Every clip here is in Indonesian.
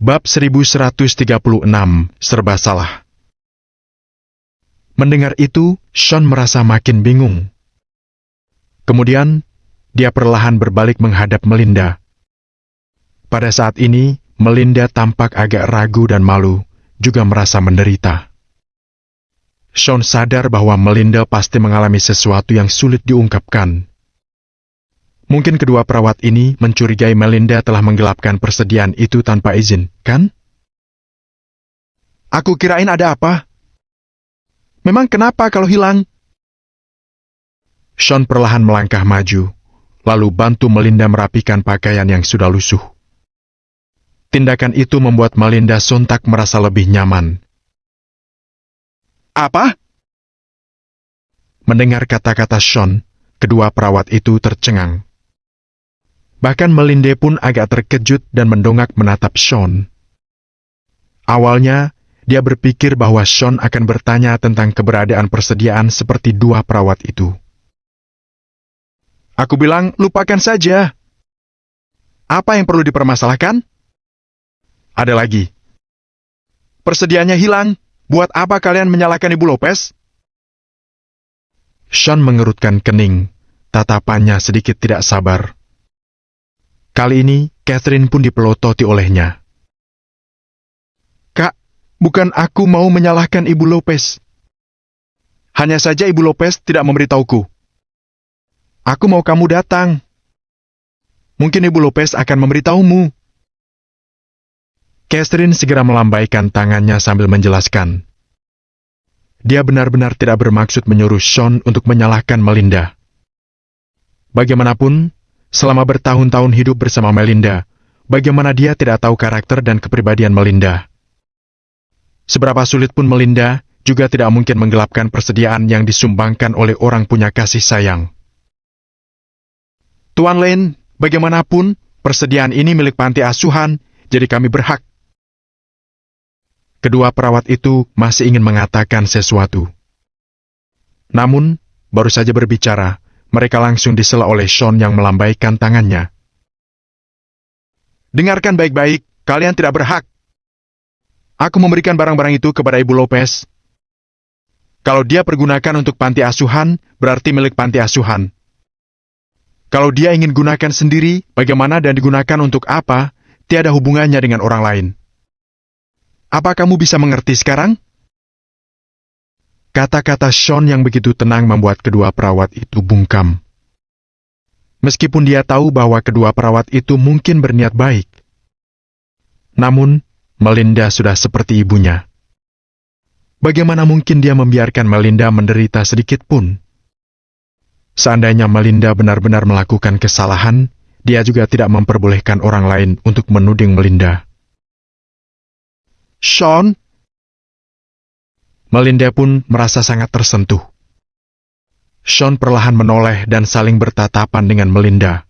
Bab 1136, Serba Salah. Mendengar itu, Sean merasa makin bingung. Kemudian, dia perlahan berbalik menghadap Melinda. Pada saat ini, Melinda tampak agak ragu dan malu, juga merasa menderita. Sean sadar bahwa Melinda pasti mengalami sesuatu yang sulit diungkapkan. Mungkin kedua perawat ini mencurigai Melinda telah menggelapkan persediaan itu tanpa izin, kan? Aku kirain ada apa? Memang kenapa kalau hilang? Sean perlahan melangkah maju, lalu bantu Melinda merapikan pakaian yang sudah lusuh. Tindakan itu membuat Melinda sontak merasa lebih nyaman. Apa? Mendengar kata-kata Sean, kedua perawat itu tercengang. Bahkan Melinda pun agak terkejut dan mendongak menatap Sean. Awalnya, dia berpikir bahwa Sean akan bertanya tentang keberadaan persediaan seperti dua perawat itu. Aku bilang, lupakan saja. Apa yang perlu dipermasalahkan? Ada lagi. Persediaannya hilang. Buat apa kalian menyalahkan Ibu Lopez? Sean mengerutkan kening. Tatapannya sedikit tidak sabar. Kali ini, Catherine pun dipelototi olehnya. Kak, bukan aku mau menyalahkan Ibu Lopez. Hanya saja Ibu Lopez tidak memberitahuku. Aku mau kamu datang. Mungkin Ibu Lopez akan memberitahumu. Catherine segera melambaikan tangannya sambil menjelaskan. Dia benar-benar tidak bermaksud menyuruh Sean untuk menyalahkan Melinda. Bagaimanapun, selama bertahun-tahun hidup bersama Melinda, bagaimana dia tidak tahu karakter dan kepribadian Melinda. Seberapa sulit pun Melinda, juga tidak mungkin menggelapkan persediaan yang disumbangkan oleh orang punya kasih sayang. Tuan Lane, bagaimanapun, persediaan ini milik panti asuhan, jadi kami berhak. Kedua perawat itu masih ingin mengatakan sesuatu. Namun, baru saja berbicara, mereka langsung disela oleh Sean yang melambaikan tangannya. Dengarkan baik-baik, kalian tidak berhak. Aku memberikan barang-barang itu kepada Ibu Lopez. Kalau dia pergunakan untuk panti asuhan, berarti milik panti asuhan. Kalau dia ingin gunakan sendiri, bagaimana dan digunakan untuk apa, tiada hubungannya dengan orang lain. Apa kamu bisa mengerti sekarang? Kata-kata Sean yang begitu tenang membuat kedua perawat itu bungkam. Meskipun dia tahu bahwa kedua perawat itu mungkin berniat baik. Namun, Melinda sudah seperti ibunya. Bagaimana mungkin dia membiarkan Melinda menderita sedikit pun? Seandainya Melinda benar-benar melakukan kesalahan, dia juga tidak memperbolehkan orang lain untuk menuding Melinda. Sean? Melinda pun merasa sangat tersentuh. Sean perlahan menoleh dan saling bertatapan dengan Melinda.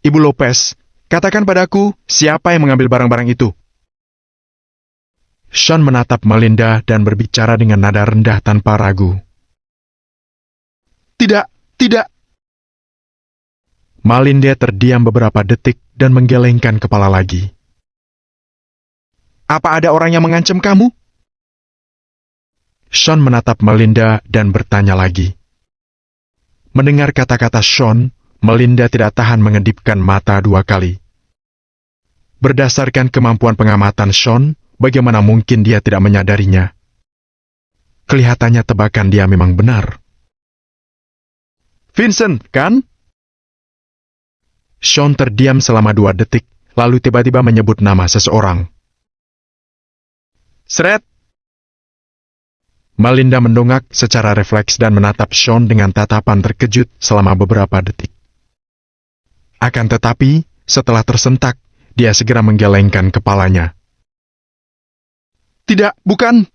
Ibu Lopez, katakan padaku, siapa yang mengambil barang-barang itu? Sean menatap Melinda dan berbicara dengan nada rendah tanpa ragu. Tidak, tidak. Melinda terdiam beberapa detik dan menggelengkan kepala lagi. Apa ada orang yang mengancam kamu? Sean menatap Melinda dan bertanya lagi. Mendengar kata-kata Sean, Melinda tidak tahan mengedipkan mata dua kali. Berdasarkan kemampuan pengamatan Sean, bagaimana mungkin dia tidak menyadarinya? Kelihatannya tebakan dia memang benar. Vincent, kan? Sean terdiam selama 2 detik, lalu tiba-tiba menyebut nama seseorang. Seret! Melinda mendongak secara refleks dan menatap Sean dengan tatapan terkejut selama beberapa detik. Akan tetapi, setelah tersentak, dia segera menggelengkan kepalanya. Tidak, bukan!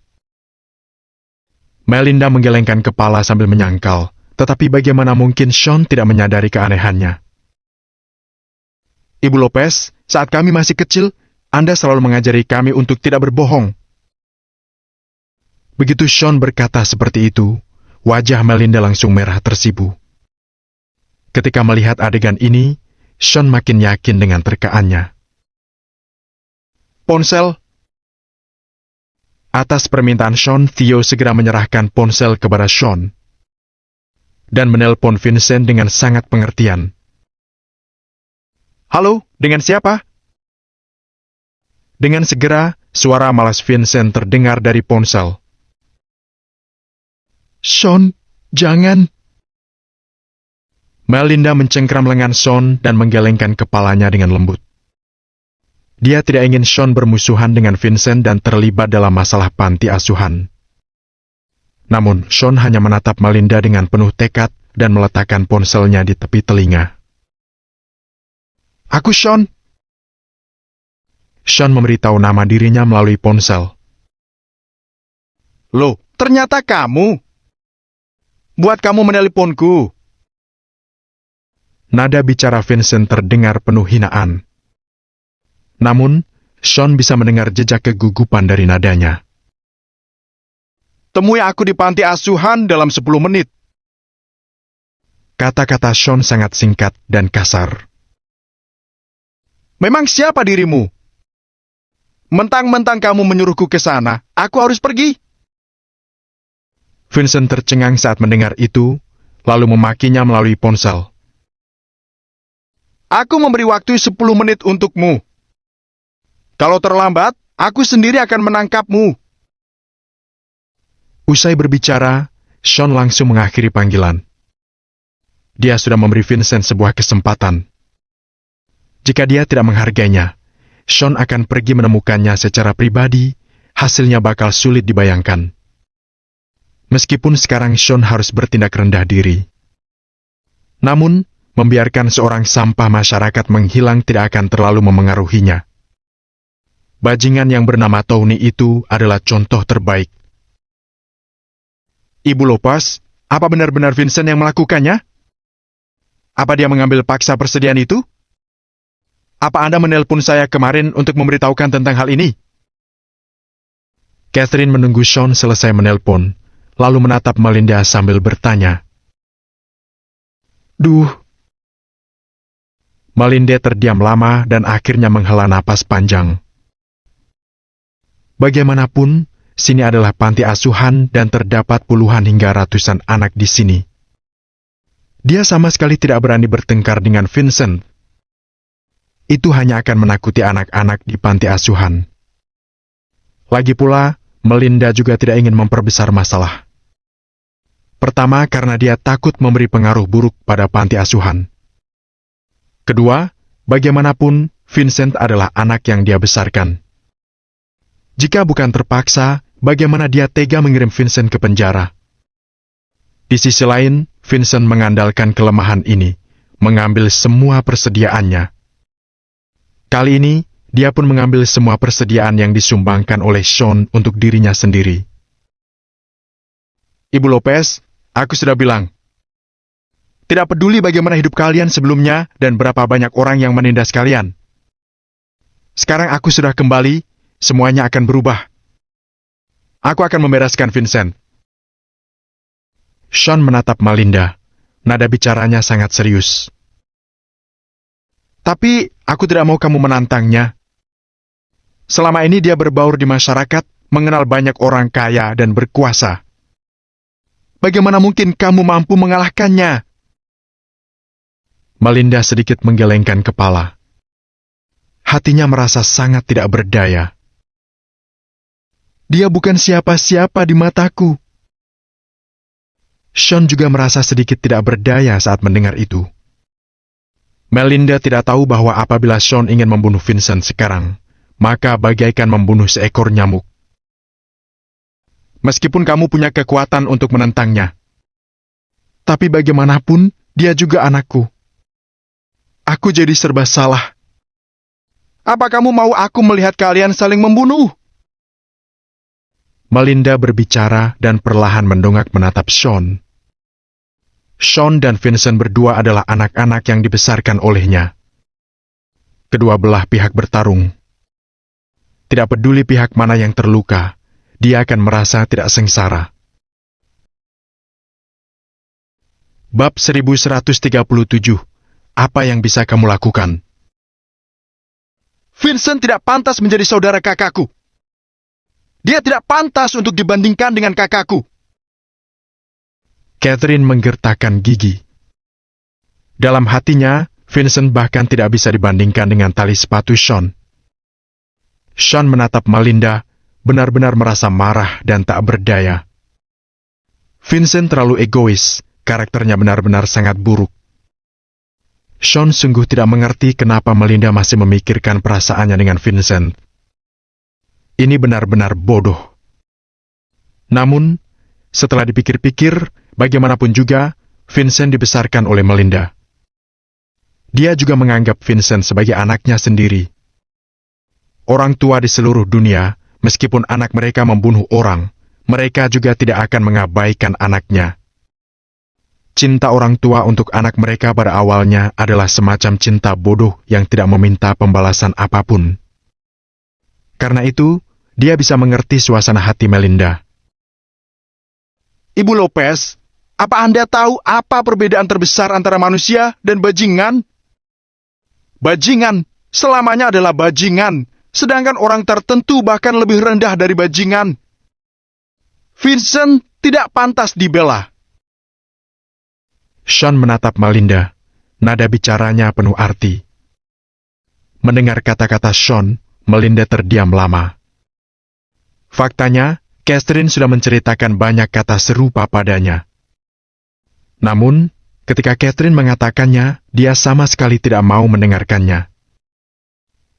Melinda menggelengkan kepala sambil menyangkal, tetapi bagaimana mungkin Sean tidak menyadari keanehannya? Ibu Lopez, saat kami masih kecil, Anda selalu mengajari kami untuk tidak berbohong. Begitu Sean berkata seperti itu, wajah Melinda langsung merah tersipu. Ketika melihat adegan ini, Sean makin yakin dengan terkaannya. ponsel? Atas permintaan Sean, Theo segera menyerahkan ponsel kepada Sean dan menelpon Vincent dengan sangat pengertian. Halo, dengan siapa? Dengan segera, suara malas Vincent terdengar dari ponsel. Sean, jangan. Melinda mencengkram lengan Sean dan menggelengkan kepalanya dengan lembut. Dia tidak ingin Sean bermusuhan dengan Vincent dan terlibat dalam masalah panti asuhan. Namun, Sean hanya menatap Melinda dengan penuh tekad dan meletakkan ponselnya di tepi telinga. Aku Sean. Sean memberitahu nama dirinya melalui ponsel. Loh, ternyata kamu. Buat kamu menelponku. Nada bicara Vincent terdengar penuh hinaan. Namun, Sean bisa mendengar jejak kegugupan dari nadanya. Temui aku di panti asuhan dalam 10 menit. Kata-kata Sean sangat singkat dan kasar. Memang siapa dirimu? Mentang-mentang kamu menyuruhku ke sana, aku harus pergi. Vincent tercengang saat mendengar itu, lalu memakinya melalui ponsel. Aku memberi waktu 10 menit untukmu. Kalau terlambat, aku sendiri akan menangkapmu. Usai berbicara, Sean langsung mengakhiri panggilan. Dia sudah memberi Vincent sebuah kesempatan. Jika dia tidak menghargainya, Sean akan pergi menemukannya secara pribadi, hasilnya bakal sulit dibayangkan. Meskipun sekarang Sean harus bertindak rendah diri. Namun, membiarkan seorang sampah masyarakat menghilang tidak akan terlalu memengaruhinya. Bajingan yang bernama Tony itu adalah contoh terbaik. Ibu Lopez, apa benar-benar Vincent yang melakukannya? Apa dia mengambil paksa persediaan itu? Apa Anda menelpon saya kemarin untuk memberitahukan tentang hal ini? Catherine menunggu Sean selesai menelpon, lalu menatap Melinda sambil bertanya. Duh. Melinda terdiam lama dan akhirnya menghela napas panjang. Bagaimanapun, sini adalah panti asuhan dan terdapat puluhan hingga ratusan anak di sini. Dia sama sekali tidak berani bertengkar dengan Vincent. Itu hanya akan menakuti anak-anak di panti asuhan. Lagi pula, Melinda juga tidak ingin memperbesar masalah. Pertama, karena dia takut memberi pengaruh buruk pada panti asuhan. Kedua, bagaimanapun, Vincent adalah anak yang dia besarkan. Jika bukan terpaksa, bagaimana dia tega mengirim Vincent ke penjara? Di sisi lain, Vincent mengandalkan kelemahan ini, mengambil semua persediaannya. Kali ini, dia pun mengambil semua persediaan yang disumbangkan oleh Sean untuk dirinya sendiri. Ibu Lopez, aku sudah bilang. Tidak peduli bagaimana hidup kalian sebelumnya dan berapa banyak orang yang menindas kalian. Sekarang aku sudah kembali, semuanya akan berubah. Aku akan membereskan Vincent. Sean menatap Melinda. Nada bicaranya sangat serius. Tapi, aku tidak mau kamu menantangnya. Selama ini dia berbaur di masyarakat, mengenal banyak orang kaya dan berkuasa. Bagaimana mungkin kamu mampu mengalahkannya? Melinda sedikit menggelengkan kepala. Hatinya merasa sangat tidak berdaya. Dia bukan siapa-siapa di mataku. Sean juga merasa sedikit tidak berdaya saat mendengar itu. Melinda tidak tahu bahwa apabila Sean ingin membunuh Vincent sekarang, maka bagaikan membunuh seekor nyamuk. Meskipun kamu punya kekuatan untuk menentangnya. Tapi bagaimanapun, dia juga anakku. Aku jadi serba salah. Apa kamu mau aku melihat kalian saling membunuh? Melinda berbicara dan perlahan mendongak menatap Sean. Sean dan Vincent berdua adalah anak-anak yang dibesarkan olehnya. Kedua belah pihak bertarung. Tidak peduli pihak mana yang terluka, dia akan merasa tidak sengsara. Bab 1137. Apa yang bisa kamu lakukan? Vincent tidak pantas menjadi saudara kakakku. Dia tidak pantas untuk dibandingkan dengan kakakku. Catherine menggertakkan gigi. Dalam hatinya, Vincent bahkan tidak bisa dibandingkan dengan tali sepatu Sean. Sean menatap Melinda, benar-benar merasa marah dan tak berdaya. Vincent terlalu egois, karakternya benar-benar sangat buruk. Sean sungguh tidak mengerti kenapa Melinda masih memikirkan perasaannya dengan Vincent. Ini benar-benar bodoh. Namun, setelah dipikir-pikir, bagaimanapun juga, Vincent dibesarkan oleh Melinda. Dia juga menganggap Vincent sebagai anaknya sendiri. Orang tua di seluruh dunia, meskipun anak mereka membunuh orang, mereka juga tidak akan mengabaikan anaknya. Cinta orang tua untuk anak mereka pada awalnya adalah semacam cinta bodoh yang tidak meminta pembalasan apapun. Karena itu, dia bisa mengerti suasana hati Melinda. Ibu Lopez, apa Anda tahu apa perbedaan terbesar antara manusia dan bajingan? Bajingan selamanya adalah bajingan, sedangkan orang tertentu bahkan lebih rendah dari bajingan. Vincent tidak pantas dibela. Sean menatap Melinda, nada bicaranya penuh arti. Mendengar kata-kata Sean, Melinda terdiam lama. Faktanya, Catherine sudah menceritakan banyak kata serupa padanya. Namun, ketika Catherine mengatakannya, dia sama sekali tidak mau mendengarkannya.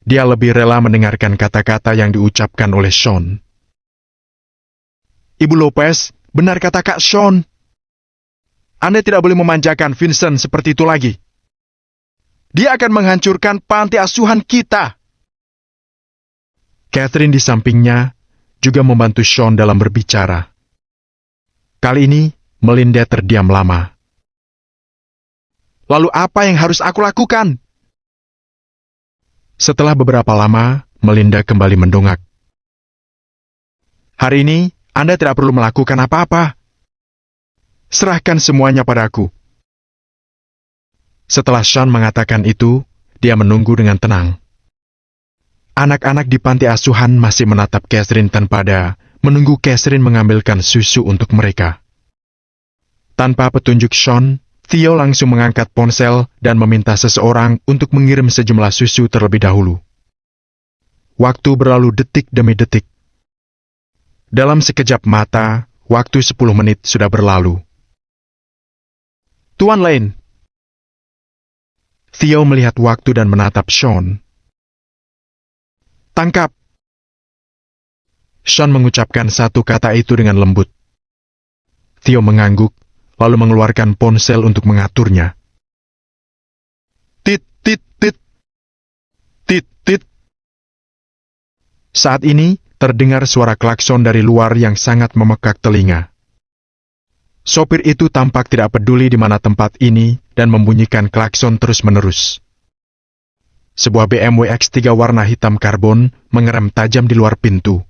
Dia lebih rela mendengarkan kata-kata yang diucapkan oleh Sean. Ibu Lopez, benar kata Kak Sean. Anda tidak boleh memanjakan Vincent seperti itu lagi. Dia akan menghancurkan panti asuhan kita. Catherine di sampingnya juga membantu Sean dalam berbicara. Kali ini, Melinda terdiam lama. Lalu apa yang harus aku lakukan? Setelah beberapa lama, Melinda kembali mendongak. Hari ini, Anda tidak perlu melakukan apa-apa. Serahkan semuanya padaku. Setelah Sean mengatakan itu, dia menunggu dengan tenang. Anak-anak di panti asuhan masih menatap Catherine tanpa menunggu Catherine mengambilkan susu untuk mereka. Tanpa petunjuk Sean, Theo langsung mengangkat ponsel dan meminta seseorang untuk mengirim sejumlah susu terlebih dahulu. Waktu berlalu detik demi detik. Dalam sekejap mata, waktu 10 menit sudah berlalu. Tuan Lane. Theo melihat waktu dan menatap Sean. Tangkap. Sean mengucapkan satu kata itu dengan lembut. Theo mengangguk, lalu mengeluarkan ponsel untuk mengaturnya. Tit, tit, tit. Tit, tit. Saat ini, terdengar suara klakson dari luar yang sangat memekak telinga. Sopir itu tampak tidak peduli di mana tempat ini dan membunyikan klakson terus-menerus. Sebuah BMW X3 warna hitam karbon mengerem tajam di luar pintu.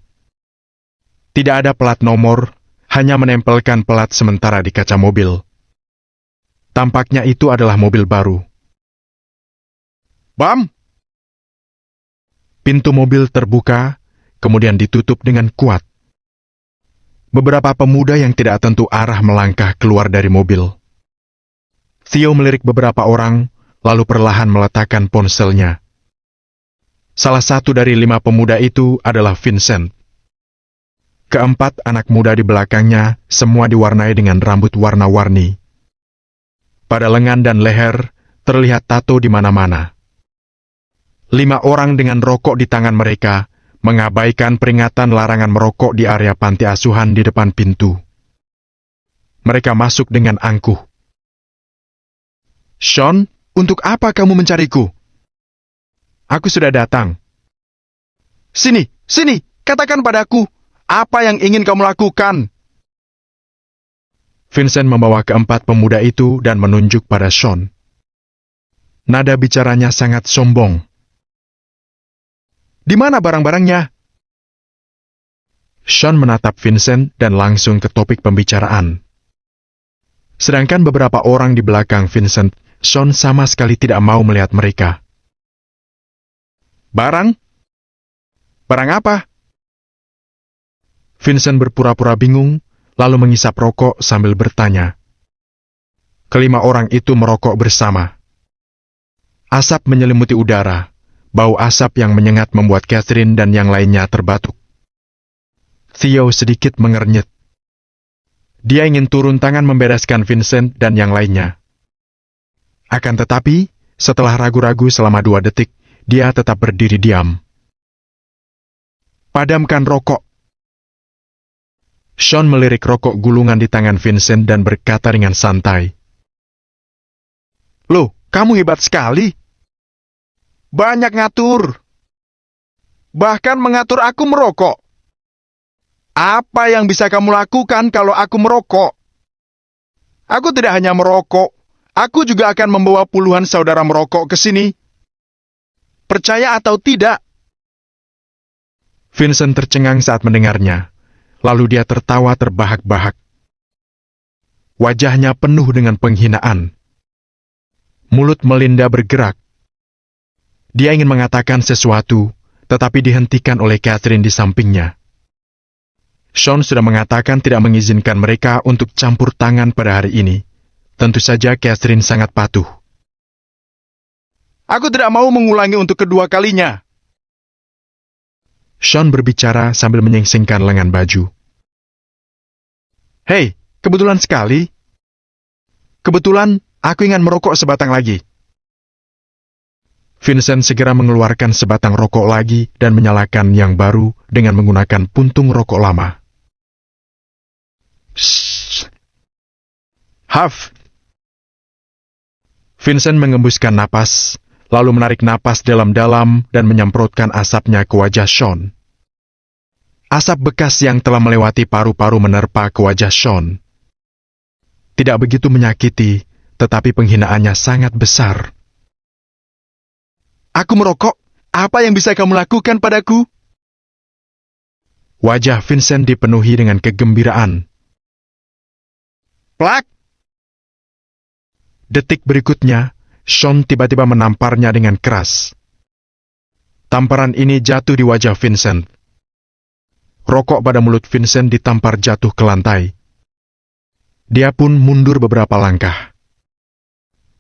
Tidak ada plat nomor, hanya menempelkan pelat sementara di kaca mobil. Tampaknya itu adalah mobil baru. Bam! Pintu mobil terbuka, kemudian ditutup dengan kuat. Beberapa pemuda yang tidak tentu arah melangkah keluar dari mobil. Theo melirik beberapa orang, lalu perlahan meletakkan ponselnya. Salah satu dari 5 pemuda itu adalah Vincent. Keempat anak muda di belakangnya semua diwarnai dengan rambut warna-warni. Pada lengan dan leher terlihat tato di mana-mana. 5 orang dengan rokok di tangan mereka mengabaikan peringatan larangan merokok di area panti asuhan di depan pintu. Mereka masuk dengan angkuh. Sean, untuk apa kamu mencariku? Aku sudah datang. Sini, sini, katakan padaku, apa yang ingin kamu lakukan? Vincent membawa keempat pemuda itu dan menunjuk pada Sean. Nada bicaranya sangat sombong. Di mana barang-barangnya? Sean menatap Vincent dan langsung ke topik pembicaraan. Sedangkan beberapa orang di belakang Vincent, Sean sama sekali tidak mau melihat mereka. Barang? Barang apa? Vincent berpura-pura bingung, lalu mengisap rokok sambil bertanya. Kelima orang itu merokok bersama. Asap menyelimuti udara. Bau asap yang menyengat membuat Catherine dan yang lainnya terbatuk. Theo sedikit mengernyit. Dia ingin turun tangan membereskan Vincent dan yang lainnya. Akan tetapi, setelah ragu-ragu selama 2 detik, dia tetap berdiri diam. Padamkan rokok. Sean melirik rokok gulungan di tangan Vincent dan berkata dengan santai. Loh, kamu hebat sekali. Banyak ngatur. Bahkan mengatur aku merokok. Apa yang bisa kamu lakukan kalau aku merokok? Aku tidak hanya merokok, aku juga akan membawa puluhan saudara merokok ke sini. Percaya atau tidak? Vincent tercengang saat mendengarnya, lalu dia tertawa terbahak-bahak. Wajahnya penuh dengan penghinaan. Mulut Melinda bergerak. Dia ingin mengatakan sesuatu, tetapi dihentikan oleh Catherine di sampingnya. Sean sudah mengatakan tidak mengizinkan mereka untuk campur tangan pada hari ini. Tentu saja Catherine sangat patuh. Aku tidak mau mengulangi untuk kedua kalinya. Sean berbicara sambil menyingsingkan lengan baju. Hei, kebetulan sekali. Kebetulan, aku ingin merokok sebatang lagi. Vincent segera mengeluarkan sebatang rokok lagi dan menyalakan yang baru dengan menggunakan puntung rokok lama. Shh. Huff. Vincent mengembuskan napas, lalu menarik napas dalam-dalam dan menyemprotkan asapnya ke wajah Sean. Asap bekas yang telah melewati paru-paru menerpa ke wajah Sean. Tidak begitu menyakiti, tetapi penghinaannya sangat besar. Aku merokok, apa yang bisa kamu lakukan padaku? Wajah Vincent dipenuhi dengan kegembiraan. Plak! Detik berikutnya, Sean tiba-tiba menamparnya dengan keras. Tamparan ini jatuh di wajah Vincent. Rokok pada mulut Vincent ditampar jatuh ke lantai. Dia pun mundur beberapa langkah.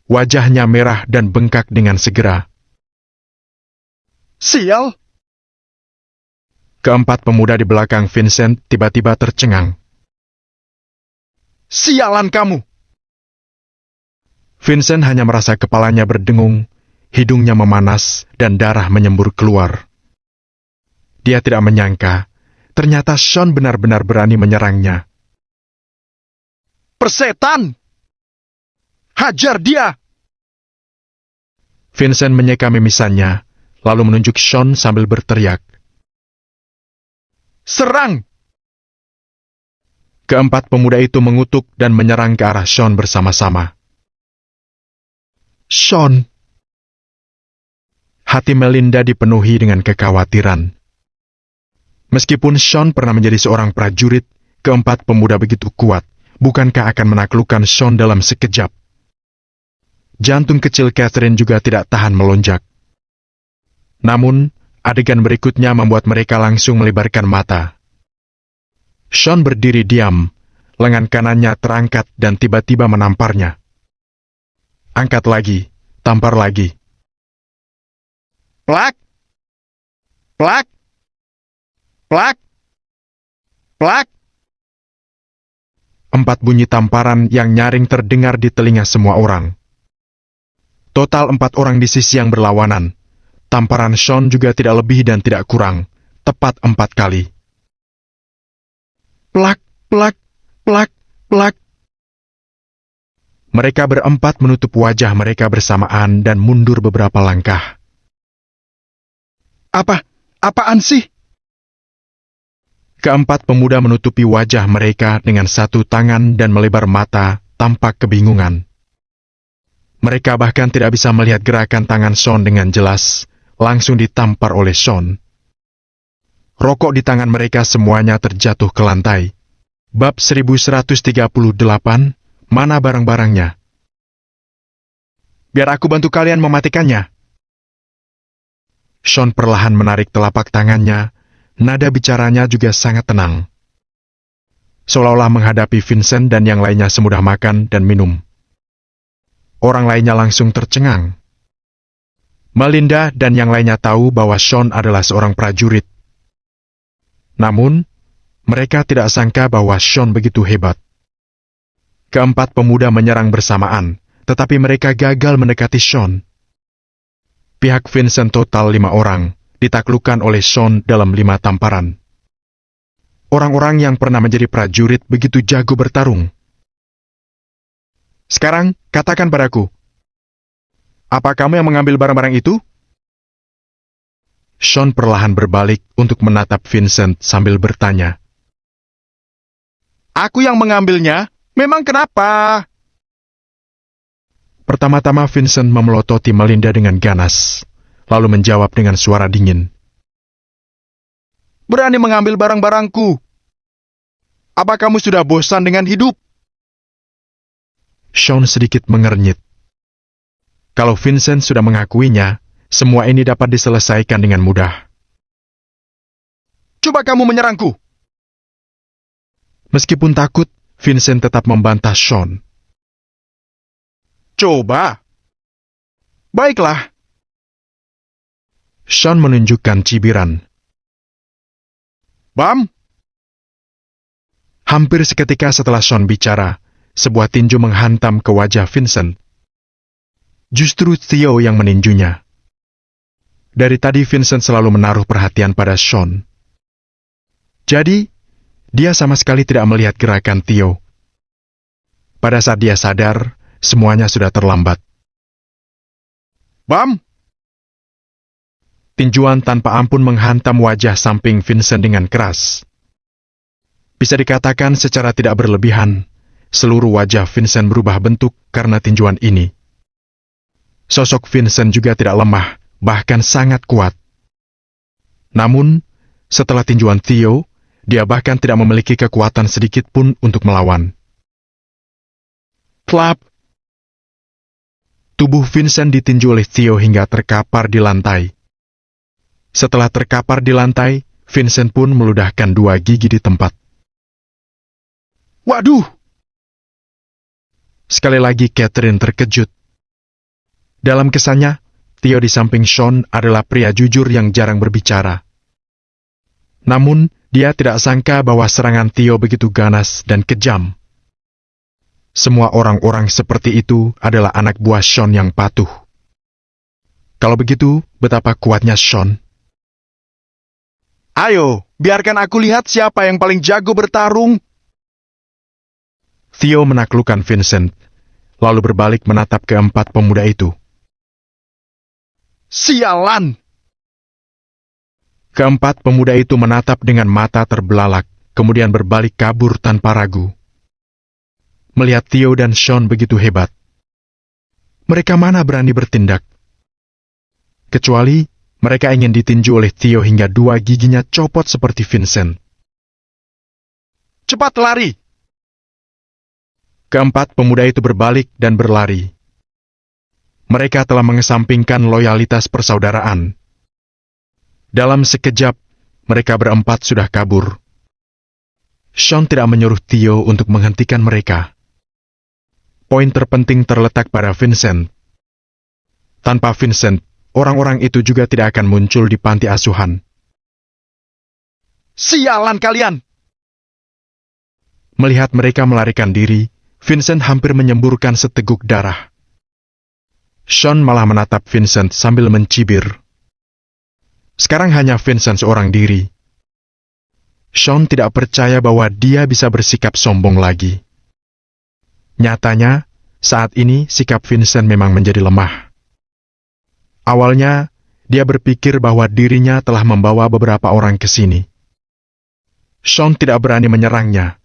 Wajahnya merah dan bengkak dengan segera. Sial! Keempat pemuda di belakang Vincent tiba-tiba tercengang. Sialan kamu! Vincent hanya merasa kepalanya berdengung, hidungnya memanas, dan darah menyembur keluar. Dia tidak menyangka, ternyata Sean benar-benar berani menyerangnya. Persetan! Hajar dia! Vincent menyeka mimisannya, lalu menunjuk Sean sambil berteriak. Serang! Keempat pemuda itu mengutuk dan menyerang ke arah Sean bersama-sama. Sean! Hati Melinda dipenuhi dengan kekhawatiran. Meskipun Sean pernah menjadi seorang prajurit, keempat pemuda begitu kuat, bukankah akan menaklukkan Sean dalam sekejap? Jantung kecil Catherine juga tidak tahan melonjak. Namun, adegan berikutnya membuat mereka langsung melebarkan mata. Sean berdiri diam, lengan kanannya terangkat dan tiba-tiba menamparnya. Angkat lagi, tampar lagi. Plak! Plak! Plak! Plak! 4 bunyi tamparan yang nyaring terdengar di telinga semua orang. Total 4 orang di sisi yang berlawanan. Tamparan Sean juga tidak lebih dan tidak kurang, tepat 4 kali. Plak, plak, plak, plak. Mereka berempat menutup wajah mereka bersamaan dan mundur beberapa langkah. Apaan sih? Keempat pemuda menutupi wajah mereka dengan satu tangan dan melebar mata, tampak kebingungan. Mereka bahkan tidak bisa melihat gerakan tangan Sean dengan jelas, langsung ditampar oleh Sean. Rokok di tangan mereka semuanya terjatuh ke lantai. Bab 1138, mana barang-barangnya? Biar aku bantu kalian mematikannya. Sean perlahan menarik telapak tangannya, nada bicaranya juga sangat tenang. Seolah-olah menghadapi Vincent dan yang lainnya semudah makan dan minum. Orang lainnya langsung tercengang. Melinda dan yang lainnya tahu bahwa Sean adalah seorang prajurit. Namun, mereka tidak sangka bahwa Sean begitu hebat. Keempat pemuda menyerang bersamaan, tetapi mereka gagal mendekati Sean. Pihak Vincent total 5 orang, ditaklukkan oleh Sean dalam 5 tamparan. Orang-orang yang pernah menjadi prajurit begitu jago bertarung. Sekarang, katakan padaku, apa kamu yang mengambil barang-barang itu? Sean perlahan berbalik untuk menatap Vincent sambil bertanya. Aku yang mengambilnya? Memang kenapa? Pertama-tama Vincent memelototi Melinda dengan ganas, lalu menjawab dengan suara dingin. Berani mengambil barang-barangku. Apa kamu sudah bosan dengan hidup? Sean sedikit mengernyit. Kalau Vincent sudah mengakuinya, semua ini dapat diselesaikan dengan mudah. Coba kamu menyerangku. Meskipun takut, Vincent tetap membantah Sean. Coba. Baiklah. Sean menunjukkan cibiran. Bam! Hampir seketika setelah Sean bicara, sebuah tinju menghantam ke wajah Vincent. Justru Theo yang meninjunya. Dari tadi Vincent selalu menaruh perhatian pada Sean. Jadi, dia sama sekali tidak melihat gerakan Theo. Pada saat dia sadar, semuanya sudah terlambat. Bam! Tinjuan tanpa ampun menghantam wajah samping Vincent dengan keras. Bisa dikatakan secara tidak berlebihan, seluruh wajah Vincent berubah bentuk karena tinjuan ini. Sosok Vincent juga tidak lemah, bahkan sangat kuat. Namun, setelah tinjuan Theo, dia bahkan tidak memiliki kekuatan sedikit pun untuk melawan. Klap! Tubuh Vincent ditinju oleh Theo hingga terkapar di lantai. Setelah terkapar di lantai, Vincent pun meludahkan 2 gigi di tempat. Waduh! Sekali lagi Catherine terkejut. Dalam kesannya, Theo di samping Sean adalah pria jujur yang jarang berbicara. Namun, dia tidak sangka bahwa serangan Theo begitu ganas dan kejam. Semua orang-orang seperti itu adalah anak buah Sean yang patuh. Kalau begitu, betapa kuatnya Sean. Ayo, biarkan aku lihat siapa yang paling jago bertarung. Theo menaklukkan Vincent, lalu berbalik menatap keempat pemuda itu. Sialan! Keempat pemuda itu menatap dengan mata terbelalak, kemudian berbalik kabur tanpa ragu. Melihat Theo dan Sean begitu hebat, mereka mana berani bertindak? Kecuali mereka ingin ditinju oleh Theo hingga 2 giginya copot seperti Vincent. Cepat lari! Keempat pemuda itu berbalik dan berlari. Mereka telah mengesampingkan loyalitas persaudaraan. Dalam sekejap, mereka berempat sudah kabur. Sean tidak menyuruh Theo untuk menghentikan mereka. Poin terpenting terletak pada Vincent. Tanpa Vincent, orang-orang itu juga tidak akan muncul di panti asuhan. Sialan kalian! Melihat mereka melarikan diri, Vincent hampir menyemburkan seteguk darah. Sean malah menatap Vincent sambil mencibir. Sekarang hanya Vincent seorang diri. Sean tidak percaya bahwa dia bisa bersikap sombong lagi. Nyatanya, saat ini sikap Vincent memang menjadi lemah. Awalnya, dia berpikir bahwa dirinya telah membawa beberapa orang ke sini. Sean tidak berani menyerangnya.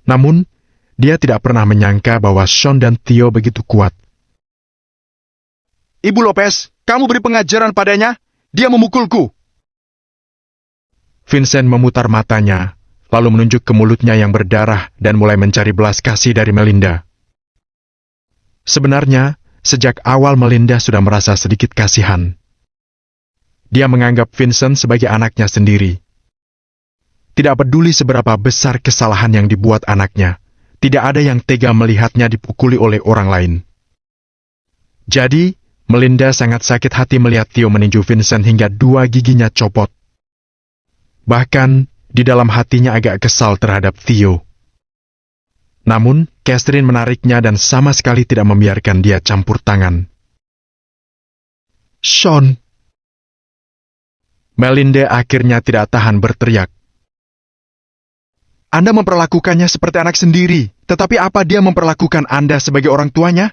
Namun, dia tidak pernah menyangka bahwa Sean dan Theo begitu kuat. Ibu Lopez, kamu beri pengajaran padanya. Dia memukulku. Vincent memutar matanya, lalu menunjuk ke mulutnya yang berdarah dan mulai mencari belas kasih dari Melinda. Sebenarnya, sejak awal Melinda sudah merasa sedikit kasihan. Dia menganggap Vincent sebagai anaknya sendiri. Tidak peduli seberapa besar kesalahan yang dibuat anaknya, tidak ada yang tega melihatnya dipukuli oleh orang lain. Jadi, Melinda sangat sakit hati melihat Theo meninju Vincent hingga 2 giginya copot. Bahkan, di dalam hatinya agak kesal terhadap Theo. Namun, Catherine menariknya dan sama sekali tidak membiarkan dia campur tangan. "Sean!" Melinda akhirnya tidak tahan berteriak. "Anda memperlakukannya seperti anak sendiri, tetapi apa dia memperlakukan Anda sebagai orang tuanya?"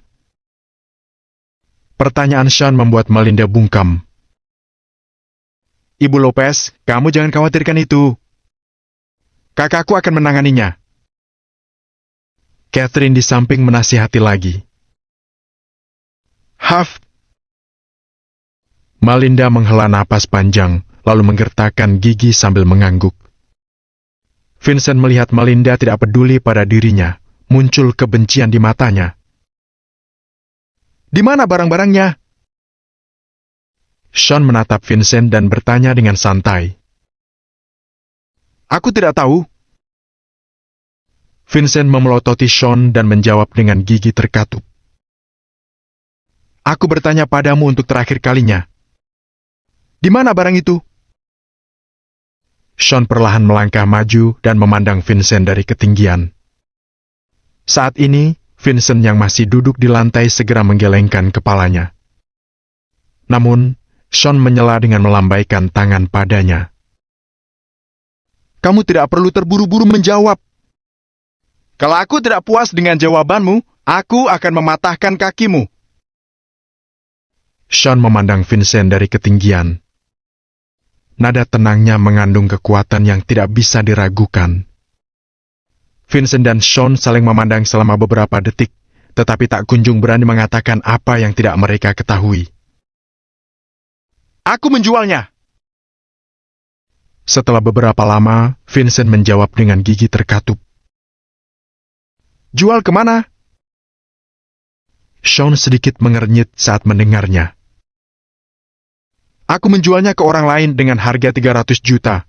Pertanyaan Sean membuat Melinda bungkam. "Ibu Lopez, kamu jangan khawatirkan itu. Kakakku akan menanganinya." Catherine di samping menasihati lagi. "Huff!" Melinda menghela napas panjang, lalu menggertakkan gigi sambil mengangguk. Vincent melihat Melinda tidak peduli pada dirinya, muncul kebencian di matanya. "Di mana barang-barangnya?" Sean menatap Vincent dan bertanya dengan santai. "Aku tidak tahu." Vincent memelototi Sean dan menjawab dengan gigi terkatup. "Aku bertanya padamu untuk terakhir kalinya. Di mana barang itu?" Sean perlahan melangkah maju dan memandang Vincent dari ketinggian. Saat ini, Vincent yang masih duduk di lantai segera menggelengkan kepalanya. Namun, Sean menyela dengan melambaikan tangan padanya. "Kamu tidak perlu terburu-buru menjawab. Kalau aku tidak puas dengan jawabanmu, aku akan mematahkan kakimu." Sean memandang Vincent dari ketinggian. Nada tenangnya mengandung kekuatan yang tidak bisa diragukan. Vincent dan Sean saling memandang selama beberapa detik, tetapi tak kunjung berani mengatakan apa yang tidak mereka ketahui. "Aku menjualnya." Setelah beberapa lama, Vincent menjawab dengan gigi terkatup. "Jual kemana?" Sean sedikit mengernyit saat mendengarnya. "Aku menjualnya ke orang lain dengan harga 300 juta.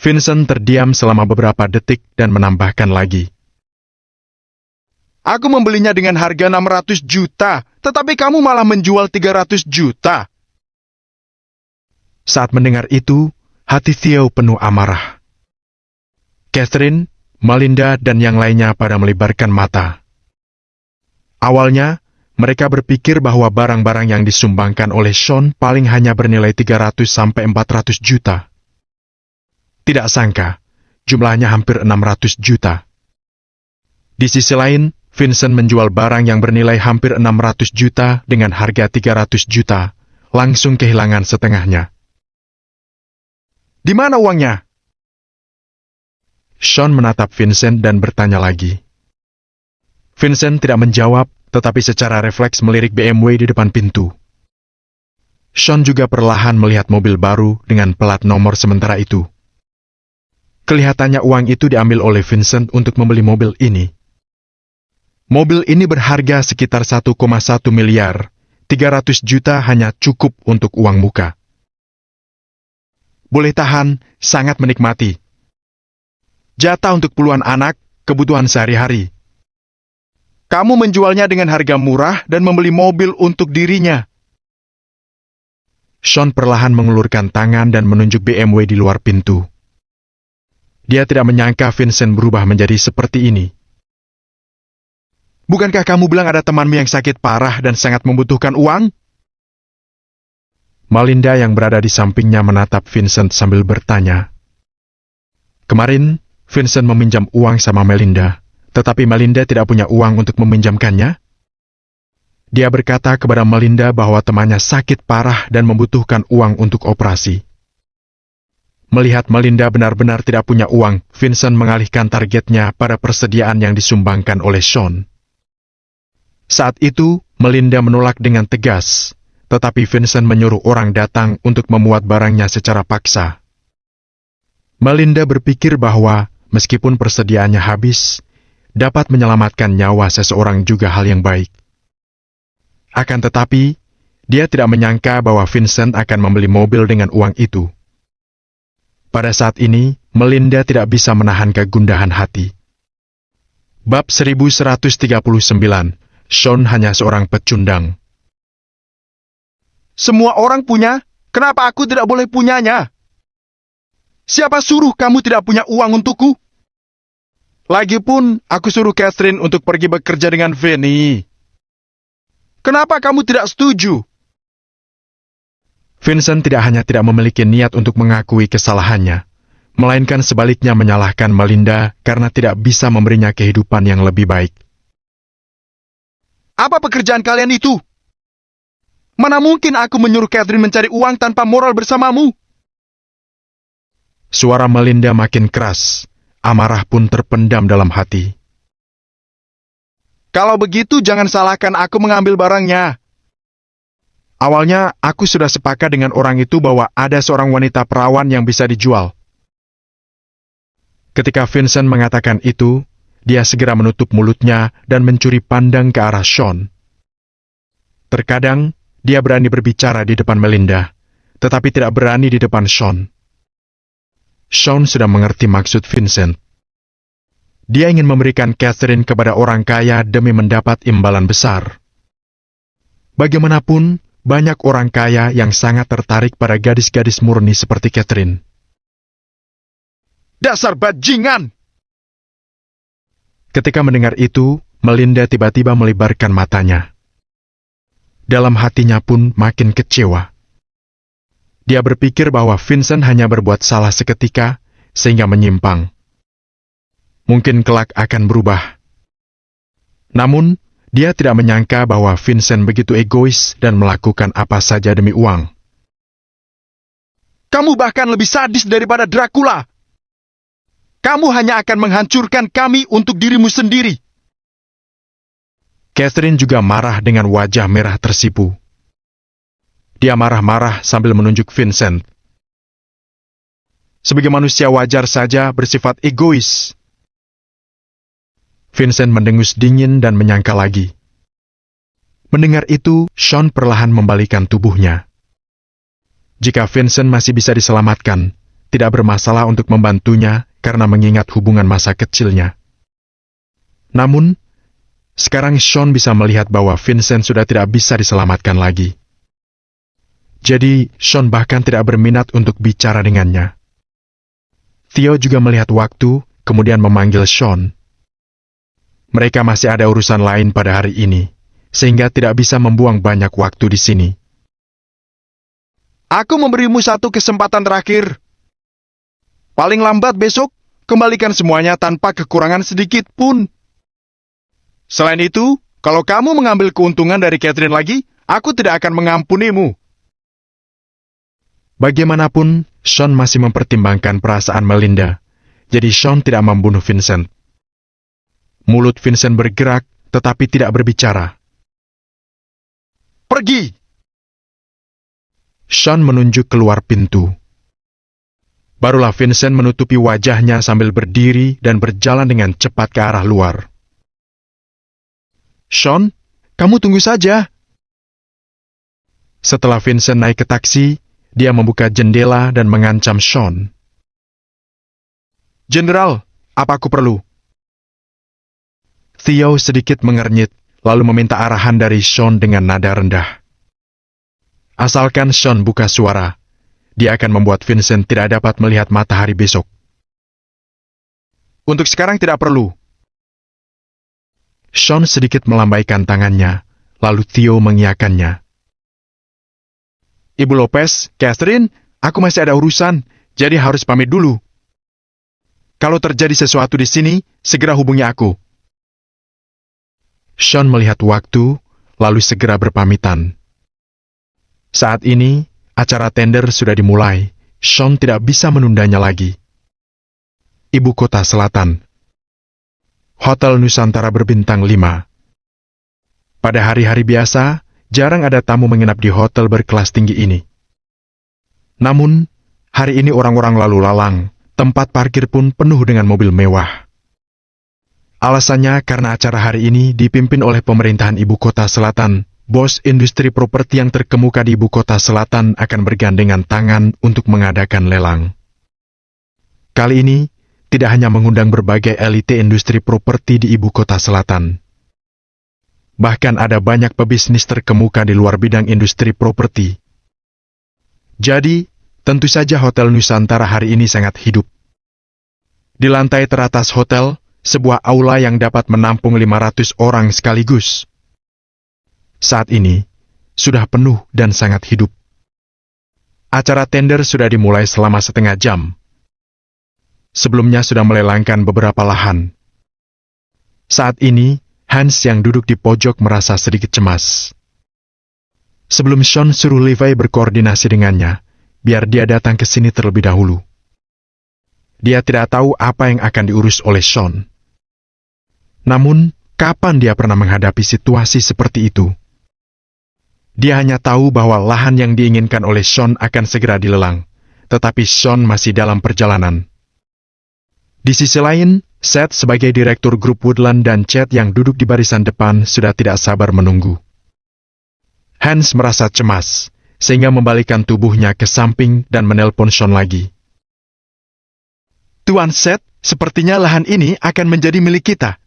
Vincent terdiam selama beberapa detik dan menambahkan lagi. "Aku membelinya dengan harga 600 juta, tetapi kamu malah menjual 300 juta. Saat mendengar itu, hati Theo penuh amarah. Catherine, Melinda, dan yang lainnya pada melebarkan mata. Awalnya, mereka berpikir bahwa barang-barang yang disumbangkan oleh Sean paling hanya bernilai 300-400 juta. Tidak sangka, jumlahnya hampir 600 juta. Di sisi lain, Vincent menjual barang yang bernilai hampir 600 juta dengan harga 300 juta, langsung kehilangan setengahnya. "Di mana uangnya?" Sean menatap Vincent dan bertanya lagi. Vincent tidak menjawab, tetapi secara refleks melirik BMW di depan pintu. Sean juga perlahan melihat mobil baru dengan plat nomor sementara itu. Kelihatannya uang itu diambil oleh Vincent untuk membeli mobil ini. Mobil ini berharga sekitar 1,1 miliar, 300 juta hanya cukup untuk uang muka. Boleh tahan, sangat menikmati. Jatah untuk puluhan anak, kebutuhan sehari-hari. Kamu menjualnya dengan harga murah dan membeli mobil untuk dirinya. Sean perlahan mengulurkan tangan dan menunjuk BMW di luar pintu. Dia tidak menyangka Vincent berubah menjadi seperti ini. "Bukankah kamu bilang ada temanmu yang sakit parah dan sangat membutuhkan uang?" Melinda yang berada di sampingnya menatap Vincent sambil bertanya. Kemarin, Vincent meminjam uang sama Melinda, tetapi Melinda tidak punya uang untuk meminjamkannya. Dia berkata kepada Melinda bahwa temannya sakit parah dan membutuhkan uang untuk operasi. Melihat Melinda benar-benar tidak punya uang, Vincent mengalihkan targetnya pada persediaan yang disumbangkan oleh Sean. Saat itu, Melinda menolak dengan tegas, tetapi Vincent menyuruh orang datang untuk memuat barangnya secara paksa. Melinda berpikir bahwa, meskipun persediaannya habis, dapat menyelamatkan nyawa seseorang juga hal yang baik. Akan tetapi, Dia tidak menyangka bahwa Vincent akan membeli mobil dengan uang itu. Pada saat ini, Melinda tidak bisa menahan kegundahan hati. Bab 1139, Sean hanya seorang pecundang. Semua orang punya, kenapa aku tidak boleh punyanya? Siapa suruh kamu tidak punya uang untukku? Lagipun, aku suruh Catherine untuk pergi bekerja dengan Vinny. Kenapa kamu tidak setuju? Vincent tidak hanya tidak memiliki niat untuk mengakui kesalahannya, melainkan sebaliknya menyalahkan Melinda karena tidak bisa memberinya kehidupan yang lebih baik. Apa pekerjaan kalian itu? Mana mungkin aku menyuruh Catherine mencari uang tanpa moral bersamamu? Suara Melinda makin keras, amarah pun terpendam dalam hati. Kalau begitu jangan salahkan aku mengambil barangnya. Awalnya, aku sudah sepakat dengan orang itu bahwa ada seorang wanita perawan yang bisa dijual. Ketika Vincent mengatakan itu, dia segera menutup mulutnya dan mencuri pandang ke arah Sean. Terkadang, dia berani berbicara di depan Melinda, tetapi tidak berani di depan Sean. Sean sudah mengerti maksud Vincent. Dia ingin memberikan Catherine kepada orang kaya demi mendapat imbalan besar. Bagaimanapun, banyak orang kaya yang sangat tertarik pada gadis-gadis murni seperti Catherine. Dasar bajingan! Ketika mendengar itu, Melinda tiba-tiba melebarkan matanya. Dalam hatinya pun makin kecewa. Dia berpikir bahwa Vincent hanya berbuat salah seketika, sehingga menyimpang. Mungkin kelak akan berubah. Namun, dia tidak menyangka bahwa Vincent begitu egois dan melakukan apa saja demi uang. Kamu bahkan lebih sadis daripada Dracula. Kamu hanya akan menghancurkan kami untuk dirimu sendiri. Catherine juga marah dengan wajah merah tersipu. Dia marah-marah sambil menunjuk Vincent. Sebagai manusia wajar saja bersifat egois. Vincent mendengus dingin dan menyangka lagi. Mendengar itu, Sean perlahan membalikan tubuhnya. Jika Vincent masih bisa diselamatkan, tidak bermasalah untuk membantunya karena mengingat hubungan masa kecilnya. Namun, sekarang Sean bisa melihat bahwa Vincent sudah tidak bisa diselamatkan lagi. Jadi, Sean bahkan tidak berminat untuk bicara dengannya. Theo juga melihat waktu, kemudian memanggil Sean. Mereka masih ada urusan lain pada hari ini, sehingga tidak bisa membuang banyak waktu di sini. Aku memberimu satu kesempatan terakhir. Paling lambat besok, kembalikan semuanya tanpa kekurangan sedikit pun. Selain itu, kalau kamu mengambil keuntungan dari Catherine lagi, aku tidak akan mengampunimu. Bagaimanapun, Sean masih mempertimbangkan perasaan Melinda, jadi Sean tidak membunuh Vincent. Mulut Vincent bergerak, tetapi tidak berbicara. Pergi! Sean menunjuk keluar pintu. Barulah Vincent menutupi wajahnya sambil berdiri dan berjalan dengan cepat ke arah luar. Sean, kamu tunggu saja. Setelah Vincent naik ke taksi, dia membuka jendela dan mengancam Sean. Jenderal, apa aku perlu? Theo sedikit mengernyit, lalu meminta arahan dari Sean dengan nada rendah. Asalkan Sean buka suara, dia akan membuat Vincent tidak dapat melihat matahari besok. Untuk sekarang tidak perlu. Sean sedikit melambaikan tangannya, lalu Theo mengiyakannya. Ibu Lopez, Catherine, aku masih ada urusan, jadi harus pamit dulu. Kalau terjadi sesuatu di sini, segera hubungi aku. Sean melihat waktu, lalu segera berpamitan. Saat ini, acara tender sudah dimulai. Sean tidak bisa menundanya lagi. Ibu kota selatan. Hotel Nusantara berbintang 5. Pada hari-hari biasa, jarang ada tamu menginap di hotel berkelas tinggi ini. Namun, hari ini orang-orang lalu lalang, tempat parkir pun penuh dengan mobil mewah. Alasannya karena acara hari ini dipimpin oleh pemerintahan ibu kota selatan bos industri properti yang terkemuka di ibu kota selatan akan bergandengan tangan untuk mengadakan lelang. Kali ini, tidak hanya mengundang berbagai elite industri properti di ibu kota selatan. Bahkan ada banyak pebisnis terkemuka di luar bidang industri properti. Jadi, tentu saja Hotel Nusantara hari ini sangat hidup. Di lantai teratas hotel, sebuah aula yang dapat menampung 500 orang sekaligus. Saat ini, sudah penuh dan sangat hidup. Acara tender sudah dimulai selama setengah jam. Sebelumnya sudah melelangkan beberapa lahan. Saat ini, Hans yang duduk di pojok merasa sedikit cemas. Sebelum Sean suruh Levi berkoordinasi dengannya, biar dia datang ke sini terlebih dahulu. Dia tidak tahu apa yang akan diurus oleh Sean. Namun, kapan dia pernah menghadapi situasi seperti itu? Dia hanya tahu bahwa lahan yang diinginkan oleh Sean akan segera dilelang, tetapi Sean masih dalam perjalanan. Di sisi lain, Seth sebagai direktur grup Woodland dan Chad yang duduk di barisan depan sudah tidak sabar menunggu. Hans merasa cemas, sehingga membalikkan tubuhnya ke samping dan menelpon Sean lagi. Tuan Seth, sepertinya lahan ini akan menjadi milik kita.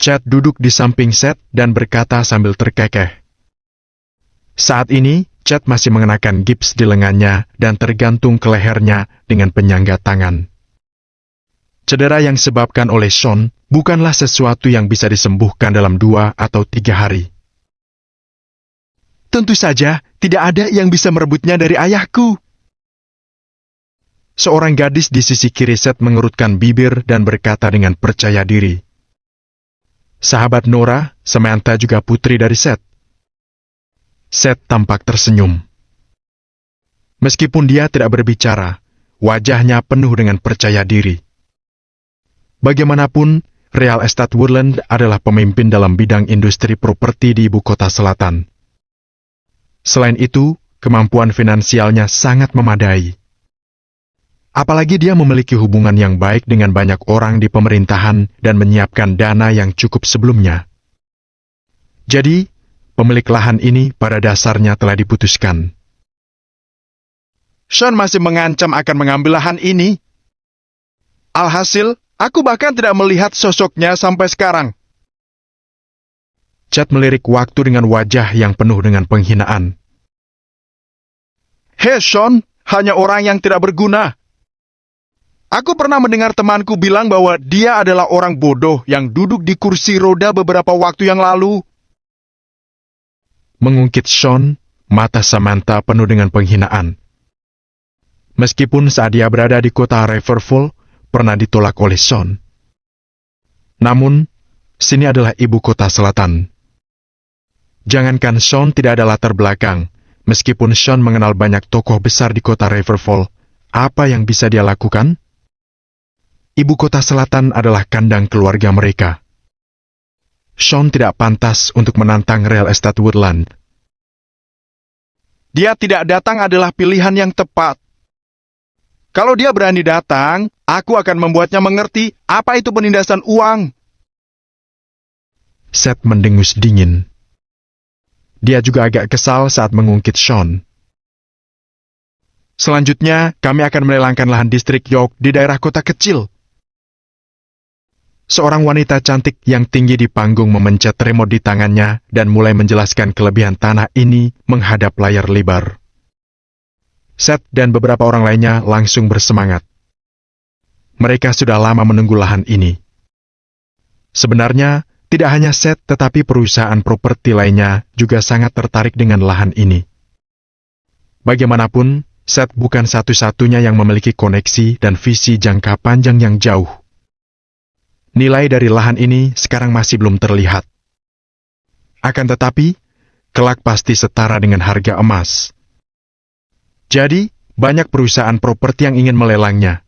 Chad duduk di samping Seth dan berkata sambil terkekeh. Saat ini, Chad masih mengenakan gips di lengannya dan tergantung ke lehernya dengan penyangga tangan. Cedera yang disebabkan oleh Sean bukanlah sesuatu yang bisa disembuhkan dalam 2 atau 3 hari. Tentu saja, tidak ada yang bisa merebutnya dari ayahku. Seorang gadis di sisi kiri Seth mengerutkan bibir dan berkata dengan percaya diri. Sahabat Nora, Samantha juga putri dari Seth. Seth tampak tersenyum. Meskipun dia tidak berbicara, wajahnya penuh dengan percaya diri. Bagaimanapun, Real Estate Woodland adalah pemimpin dalam bidang industri properti di ibu kota selatan. Selain itu, kemampuan finansialnya sangat memadai. Apalagi dia memiliki hubungan yang baik dengan banyak orang di pemerintahan dan menyiapkan dana yang cukup sebelumnya. Jadi, pemilik lahan ini pada dasarnya telah diputuskan. Sean masih mengancam akan mengambil lahan ini. Alhasil, aku bahkan tidak melihat sosoknya sampai sekarang. Chad melirik waktu dengan wajah yang penuh dengan penghinaan. Hei Sean, hanya orang yang tidak berguna. Aku pernah mendengar temanku bilang bahwa dia adalah orang bodoh yang duduk di kursi roda beberapa waktu yang lalu. Mengungkit Sean, mata Samantha penuh dengan penghinaan. Meskipun saat dia berada di kota Riverfall, pernah ditolak oleh Sean. Namun, sini adalah ibu kota selatan. Jangankan Sean tidak ada latar belakang, meskipun Sean mengenal banyak tokoh besar di kota Riverfall, apa yang bisa dia lakukan? Ibu kota selatan adalah kandang keluarga mereka. Sean tidak pantas untuk menantang Real Estate Woodland. Dia tidak datang adalah pilihan yang tepat. Kalau dia berani datang, aku akan membuatnya mengerti apa itu penindasan uang. Seth mendengus dingin. Dia juga agak kesal saat mengungkit Sean. Selanjutnya, kami akan melelangkan lahan distrik York di daerah kota kecil. Seorang wanita cantik yang tinggi di panggung memencet remote di tangannya dan mulai menjelaskan kelebihan tanah ini menghadap layar lebar. Seth dan beberapa orang lainnya langsung bersemangat. Mereka sudah lama menunggu lahan ini. Sebenarnya, tidak hanya Seth tetapi perusahaan properti lainnya juga sangat tertarik dengan lahan ini. Bagaimanapun, Seth bukan satu-satunya yang memiliki koneksi dan visi jangka panjang yang jauh. Nilai dari lahan ini sekarang masih belum terlihat. Akan tetapi, kelak pasti setara dengan harga emas. Jadi, banyak perusahaan properti yang ingin melelangnya.